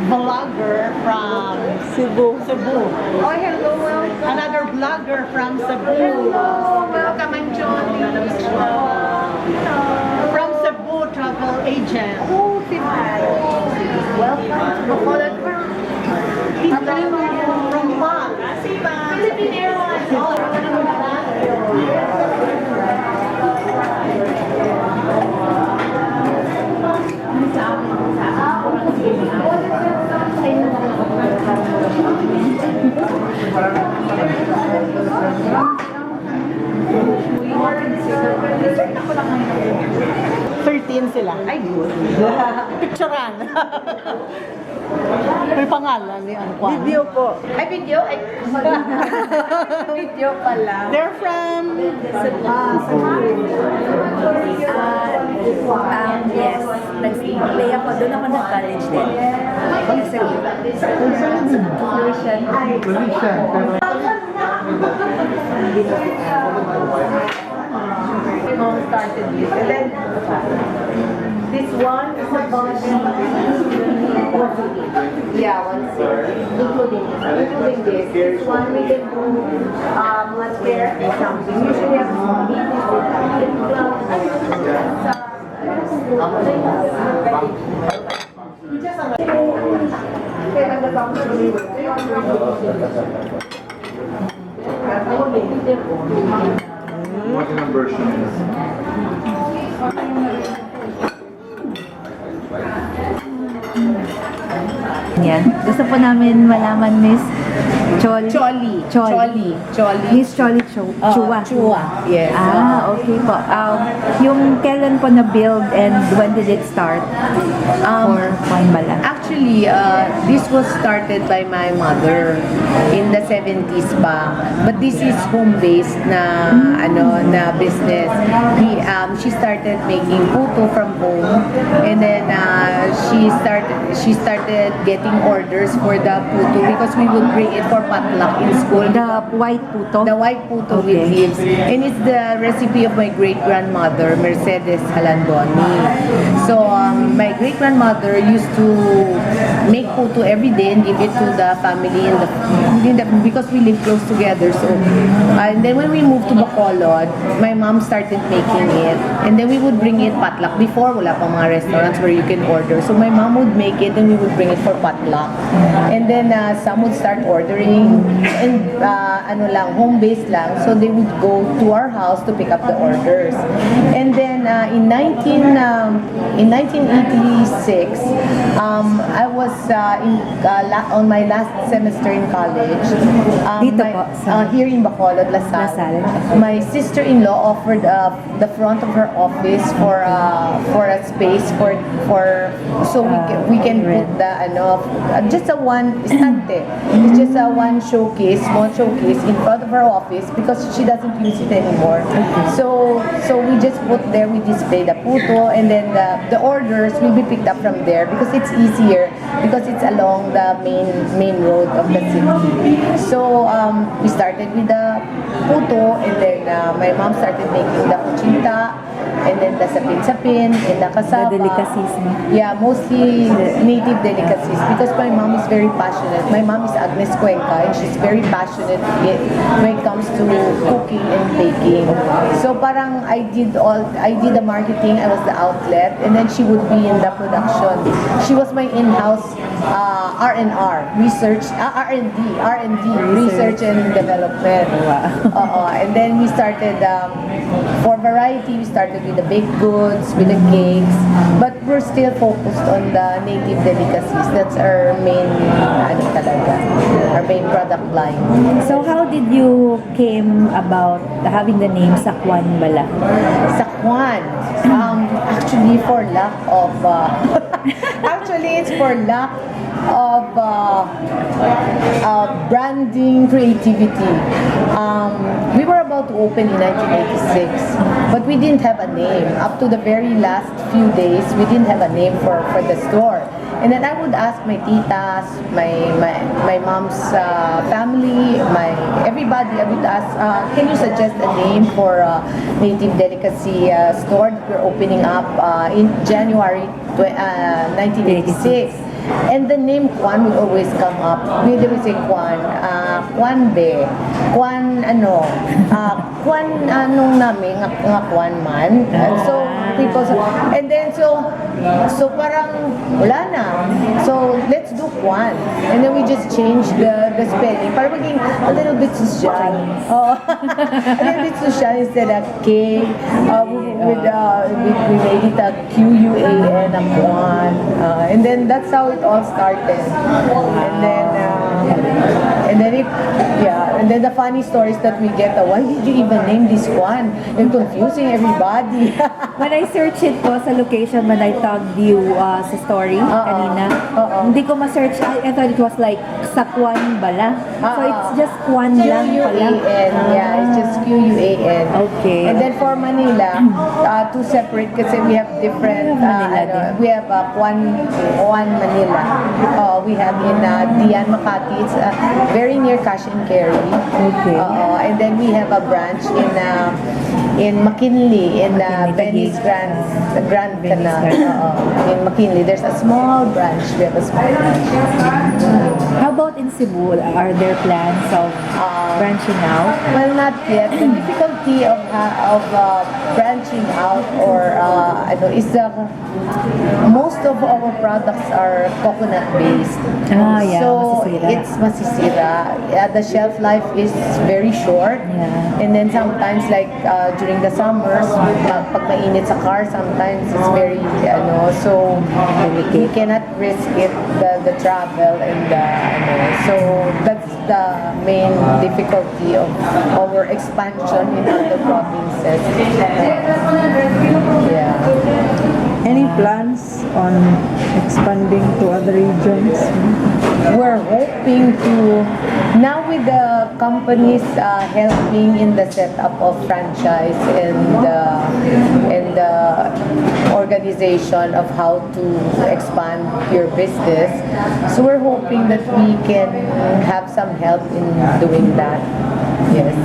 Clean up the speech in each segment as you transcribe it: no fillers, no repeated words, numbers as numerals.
vlogger from Cebu. Oh, hello, welcome. Another vlogger from Cebu. Hello, welcome, I'm Johnny. From Cebu, travel agent. Oh, welcome to Bacolod. From Mall. Philippine Airlines. Sila. Ay, good. Picturean. May pangalan ni Quan. Video po. Ay, video? Ay, video pala. They're from Yes. Nag-play ako. Doon ako nag-college din. Mom started this. And then, this one is about yeah, one including this. This one we can do let's pair something. Usually have What kind of version is? Yan. Gusto po namin malaman, Miss Choli. Miss Choli Chua. Chua. Yes. Okay po. Yung kailan po na-build and when did it start? For Quan Bala? Actually, this was started by my mother in the 70s pa. But this is home-based na na business. She started making puto from home, and then she started getting orders for the puto because we would bring it for potluck in school. The white puto? The white puto with Okay. leaves. And it's the recipe of my great-grandmother, Mercedes Halandoni. So, my great-grandmother used to make puto every day and give it to the family because we live close together. So, and then when we moved to Bacolod, my mom started making it. And then we would bring it potluck. Before, wala pang mga restaurants where you can order. So, my mom would make it and we would bring it for potluck. And then, some would start ordering and home-based lang. So, they would go to our house to pick up the orders. And then, in 1986, I was on my last semester in college. Dito po, Here in Bacolod, Lasal. My sister-in-law offered the front of her office for a space so we can put the just a one estante. It's just a one small showcase in front of her office because she doesn't use it anymore. So we just put there, we display the puto, and then the orders will be picked up from there because it's easier because it's along the main road of the city. So we started with the puto, and then my mom started making the kuchinta, and then the sapin-sapin, and the kasaba. The delicacies, no? Yeah, mostly native delicacies because my mom is very passionate. My mom is Agnes Cuenca, and she's very passionate when it comes to cooking and baking. So parang I did the marketing, I was the outlet, and then she would be in the production. She was my in-house R&R, research, R&D, research and development. And then we started, for variety, we started with the baked goods, with the cakes, but we're still focused on the native delicacies. That's our main, our main product line. So how did you came about having the name sa Quan Bala? Sa Quan, actually for lack of, actually it's for lack of branding creativity. We were about to open in 1986, but we didn't have a name. Up to the very last few days, we didn't have a name for the store. And then I would ask my titas, my mom's family, everybody. I would ask, can you suggest a name for a native delicacy store that we're opening up in January 1986? And the name Quan will always come up. We will say Quan be, Quan ano, Quan anong namin, nga Quan man. And so, people, and then so parang wala na. So, let's do Quan. And then we just change the spelling para maging a little bit social. Oh, a little bit social instead of K. We made it a Q-U-A-N, a Quan. And then that's how it all started. And then the funny stories that we get, why did you even name this Quan? You're confusing everybody. When I search it po sa location when I tagged you sa story kanina, hindi ko ma-search. I thought it was like sa Quan bala. So it's just Quan lang pala. Q-U-A-N. Yeah, it's just Q-U-A-N. Okay. And then for Manila, two separate kasi we have different, we have Quan Manila. We have in Dian, Makati. It's very near Cash and Carry. Okay. And then we have a branch in McKinley, in Benny's Grand Canal. In McKinley, there's a small branch. We have a small branch. How about in Cebu? Are there plans of branching out? Well, not yet. The difficulty of branching out or is most of our products are coconut based. So masisira. it's masisira. The shelf life is very short. Yeah. And then sometimes like during the summers, pag mainit sa car, sometimes it's very so we cannot risk it, the travel and so that's the main difficulty of our expansion in other provinces. Yeah. Any plans on expanding to other regions? We're hoping to, now with the companies helping in the setup of franchise and the organization of how to expand your business. So we're hoping that we can have some help in doing that. Yes.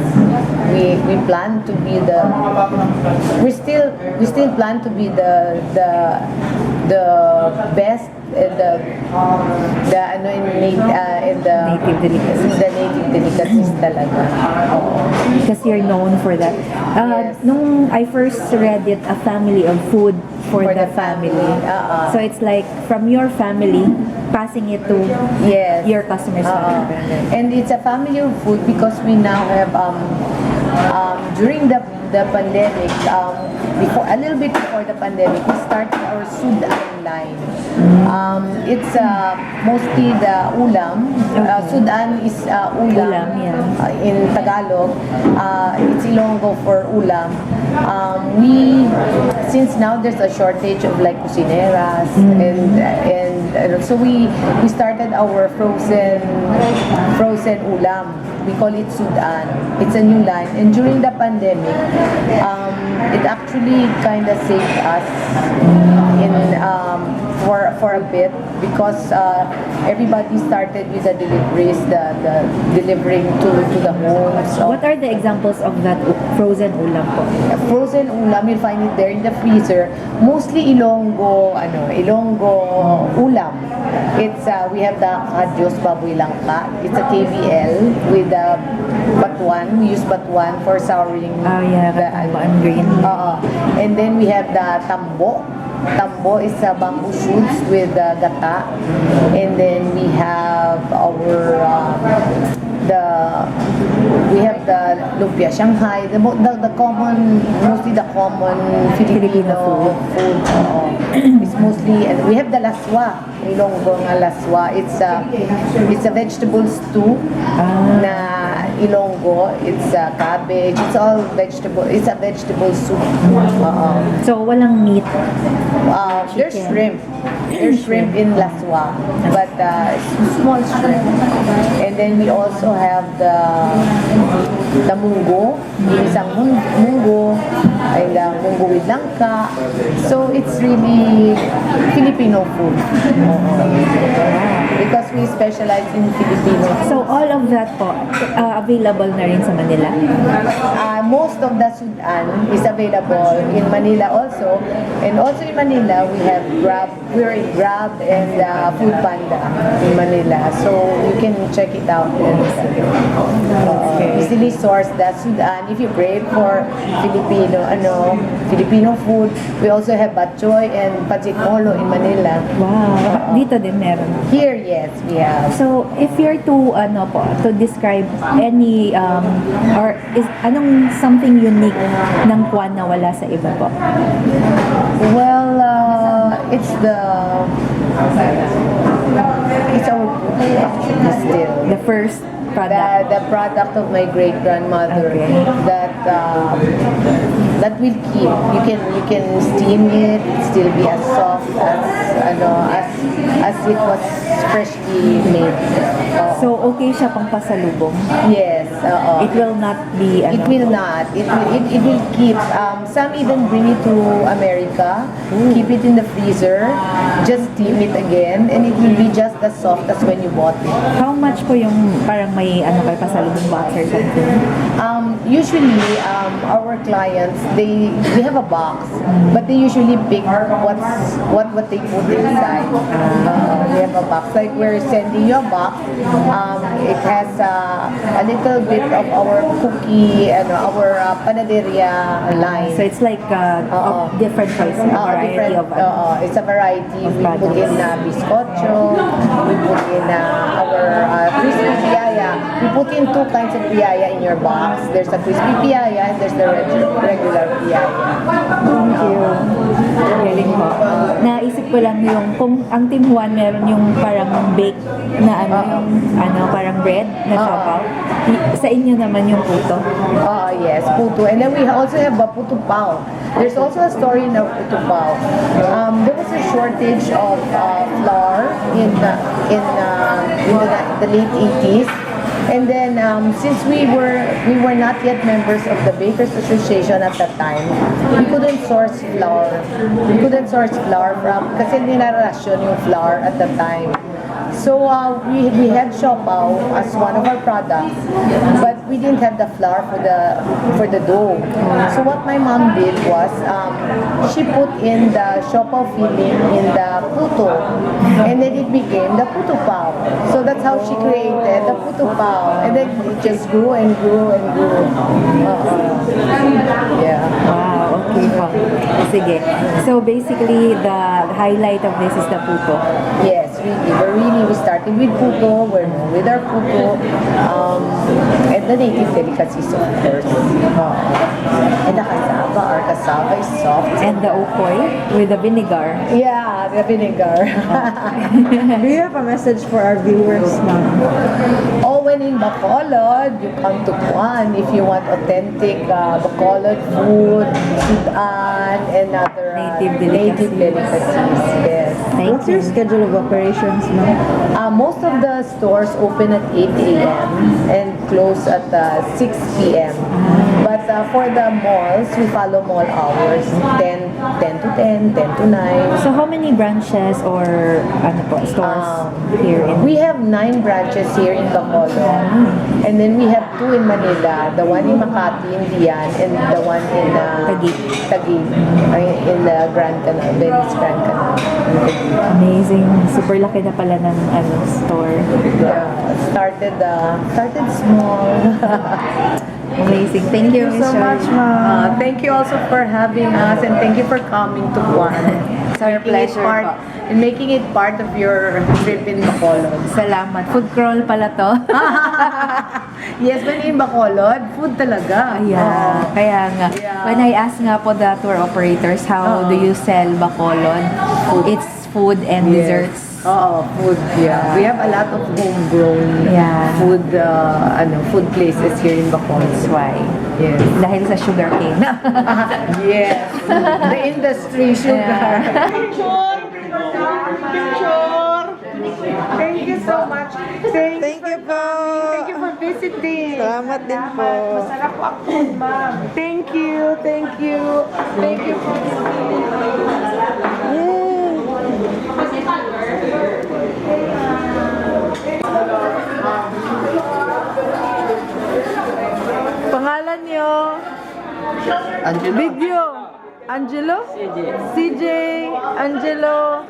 We plan to be we still plan to be the best in the native delicacies talaga. Because you're known for that. Yes. Nung I first read it, a family of food for the family. So it's like from your family passing it to Yes. your customers. And it's a family of food because we now have during the pandemic, a little bit before the pandemic, we started our Sudan line. It's mostly the ulam. Sudan is ulam, in Tagalog. It's Ilonggo for ulam. Since now there's a shortage of like cusineras and so we started our frozen ulam. We call it Sudan. It's a new line. And during the pandemic, it actually kind of saved us for a bit because everybody started with the deliveries, the delivering to the homes. What are the examples of that frozen ulam po? Frozen ulam, you'll find it there in the freezer. Mostly Ilonggo ulam. It's we have the Kadyos Baboy Langka. It's a KBL with batuan. We use batuan for souring. And green. And then we have the tambo. Tambo is bamboo shoots with gata. And then we have we have the lumpia Shanghai, the common, mostly the common Filipino food. It's mostly, and we have the laswa, Ilonggo nga laswa. It's a vegetable stew na Ilonggo. It's cabbage. It's all vegetable. It's a vegetable soup. So walang meat. There's shrimp. There's shrimp in laswa, but small shrimp. And then we also have the munggo, isang munggo, and munggo with langka. So it's really Filipino food. Because we specialize in Filipino food. So all of that po, available na rin sa Manila? Most of the sudan is available in Manila also. And also in Manila, we have Grab. We're in Grab and Food Panda in Manila. So you can check it out. Easily source the sudan. If you crave for Filipino food, we also have batchoy and pachikolo in Manila. Wow. Dito din meron. Here, yes, we have. So, if you're to to describe any or is anong something unique ng Quan na wala sa iba po? Well, it's our still. The first product. The product of my great grandmother that will keep. You can steam it, still be as soft as it was freshly made. So okay siya pang pasalubong. Yes. It will not be It will not. It will keep. Some even bring it to America, keep it in the freezer, just steam it again, and it will be just as soft as when you bought it. How much po yung parang may kay pasalubong box or something? Usually, our clients they have a box, but they usually pick what they put inside. We have a box. Like we're sending you a box. It has a little bit of our cookie and our panaderia line. So it's like different choice, variety of it's a variety. We put in biscocho, we put in our crispy piaya. We put in two kinds of piaya in your box. There's a crispy piaya and there's the regular piaya. Thank you. Galing po. Naisip ko lang yung kung ang Team Juan meron yung parang bake na parang bread na chopaw. Sa inyo naman yung puto. Yes, puto. And then we also have a puto pao. There's also a story in the puto pao. There was a shortage of flour in the late 80s. And then, since we were not yet members of the Bakers Association at that time, we couldn't source flour. We couldn't source flour kasi ninarasyon yung flour at that time. So we had siopaw as one of our products, but we didn't have the flour for the dough. So what my mom did was she put in the siopaw filling in the puto, and then it became the puto pao. So that's how she created the puto pao, and then it just grew and grew and grew. Yeah. Wow, okay po. Sige. So basically, the highlight of this is the puto. Yes, we started with puto, we're with our puto, and the native delicacies, of course. And the cassava, our cassava is soft. And the ukoy with the vinegar. Yeah, the vinegar. Do you have a message for our viewers, ma'am? Oh, when in Bacolod, you come to Quan if you want authentic Bacolod food, sudan, and other native delicacies. Yes. What's your schedule of operations, ma'am? Most of the stores open at 8 a.m. and close at 6 p.m. But for the malls, we follow mall hours, 10 to 10, 10 to 9. So how many branches or stores here in? We have 9 branches here in Bacolod. And then we have 2 in Manila, the one in Makati, in Dian, and the one in Taguig, in the Grand Canal, Venice Grand Canal. Amazing. Super laki na pala ng store. Yeah, started small. Amazing. Thank you so much, ma'am. Thank you also for having us, and thank you for coming to Quan. It's our pleasure po. And making it part of your trip in Bacolod. Salamat. Food crawl pala to. Yes, when in Bacolod, food talaga. Yeah, kaya nga. Yeah. When I asked nga po the tour operators, how do you sell Bacolod? It's food and desserts. Food. Yeah. We have a lot of homegrown food places here in Bacolod. That's why. Yes. Dahil sa sugarcane. Yes. The industry sugar. Picture! Thank you so much. Thank you po. Thank you for visiting. Salamat din po. Masarap po ang food, ma'am. Thank you. Thank you. Thank you for visiting. Pangalan niyo? Video. Angelo? CJ. Angelo.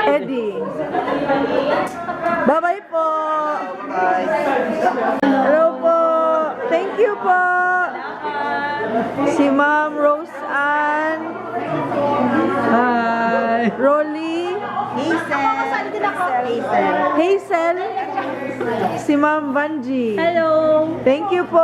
Eddie. Bye-bye po. Hello po. Thank you po. Si Ma'am Rose Ann. Hi. Rolly. Hazel. Si Ma'am Vanji. Hello! Thank you po.